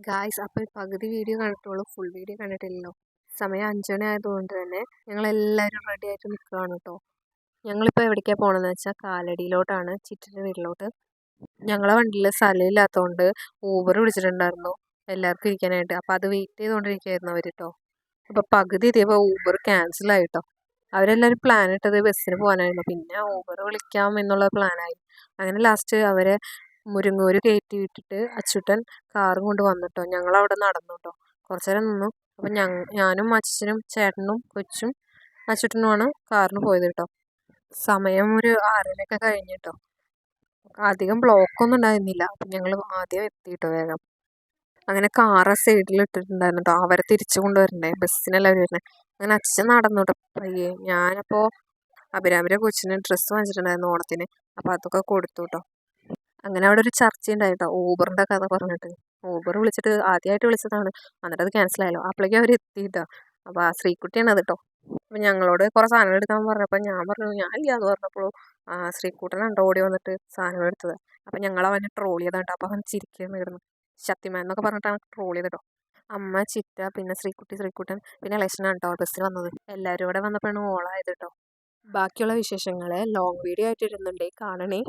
Guys അപ്പോൾ പകുതി video കണ്ടിട്ടുള്ളൂ, ഫുൾ വീഡിയോ കണ്ടിട്ടില്ലല്ലോ. സമയം 5 മണി ആയതുകൊണ്ട് തന്നെ ഞങ്ങളെല്ലാവരും റെഡി ആയിട്ട് നിൽക്കുകയാണ് കേട്ടോ. ഞങ്ങളിപ്പോൾ എവിടേക്കാണ് പോകണമെന്ന് വെച്ചാൽ കാലടിയിലോട്ടാണ്, ചിറ്റിൻ്റെ വീട്ടിലോട്ട്. ഞങ്ങളെ വണ്ടിയിൽ സ്ഥലമില്ലാത്തതുകൊണ്ട് ഊബർ വിളിച്ചിട്ടുണ്ടായിരുന്നു എല്ലാവർക്കും ഇരിക്കാനായിട്ട്. അപ്പോൾ അത് വെയിറ്റ് ചെയ്തുകൊണ്ടിരിക്കുകയായിരുന്നു അവർ കേട്ടോ. അപ്പോൾ പകുതി എത്തിയപ്പോൾ ഊബർ ക്യാൻസലായിട്ടോ. അവരെല്ലാവരും പ്ലാൻ ഇട്ടത് ബസ്സിന് പോകാനായിരുന്നു, പിന്നെ ഊബർ വിളിക്കാം എന്നുള്ള പ്ലാനായി. അങ്ങനെ ലാസ്റ്റ് അവരെ മുരിങ്ങൂർ കയറ്റി വിട്ടിട്ട് അച്ചുട്ടൻ കാറും കൊണ്ട് വന്നിട്ടോ. ഞങ്ങളവിടെ നടന്നു കേട്ടോ, കുറച്ച് നേരം നിന്നു. അപ്പം ഞാനും അച്ഛനും ചേട്ടനും കൊച്ചും അച്ചുട്ടനുമാണ് കാറിന് പോയത് കേട്ടോ. സമയം ഒരു 6:30 കഴിഞ്ഞിട്ടോ. അധികം ബ്ലോക്കൊന്നും ഉണ്ടായിരുന്നില്ല. അപ്പം ഞങ്ങൾ ആദ്യം എത്തിയിട്ടോ വേഗം. അങ്ങനെ കാറ് സൈഡിൽ ഇട്ടിട്ടുണ്ടായിരുന്നു കേട്ടോ. അവരെ തിരിച്ചു കൊണ്ടുവരണ്ടേ, ബസ്സിനെല്ലാവരും വരുന്നത്. അങ്ങനെ അച്ഛൻ നടന്നു കേട്ടോ പയ്യെ. ഞാനപ്പോൾ അഭിരാമിൻ്റെ കൊച്ചിന് ഡ്രസ്സ് വാങ്ങിച്ചിട്ടുണ്ടായിരുന്നു ഓണത്തിന്, അപ്പോൾ അതൊക്കെ കൊടുത്തു കേട്ടോ. അങ്ങനെ അവിടെ ഒരു ചർച്ച ഉണ്ടായിട്ടോ, ഊബറിൻ്റെ കഥ പറഞ്ഞിട്ട്. ഊബർ വിളിച്ചിട്ട് ആദ്യമായിട്ട് വിളിച്ചതാണ്, എന്നിട്ട് അത് ക്യാൻസലായല്ലോ. അപ്പോഴേക്കും അവർ എത്തിയിട്ടോ. അപ്പോൾ ആ ശ്രീക്കുട്ടിയാണ് അത് കേട്ടോ. അപ്പം ഞങ്ങളോട് കുറേ സാധനങ്ങൾ എടുക്കാൻ പറഞ്ഞപ്പോൾ ഞാൻ പറഞ്ഞു ഞാൻ ഇല്ല എന്ന് പറഞ്ഞപ്പോൾ ശ്രീക്കുട്ടനുണ്ട് ഓടി വന്നിട്ട് സാധനങ്ങൾ എടുത്തത്. അപ്പം ഞങ്ങൾ അവനെ ട്രോൾ ചെയ്താട്ടോ. അപ്പോൾ അവൻ ചിരിക്കുന്നു കിടന്നു. ശക്തിമാൻ എന്നൊക്കെ പറഞ്ഞിട്ടാണ് ട്രോൾ ചെയ്തട്ടോ. അമ്മ, ചിറ്റ, പിന്നെ ശ്രീക്കുട്ടൻ, പിന്നെ ഇളയച്ചനാണ് കേട്ടോ ബസ്സിൽ വന്നത്. എല്ലാവരും കൂടെ വന്നപ്പോഴാണ് ഓളായത് കേട്ടോ. ബാക്കിയുള്ള വിശേഷങ്ങൾ ലോങ് വീഡിയോ ആയിട്ട് ഇടുന്നുണ്ട്, കാണണേ.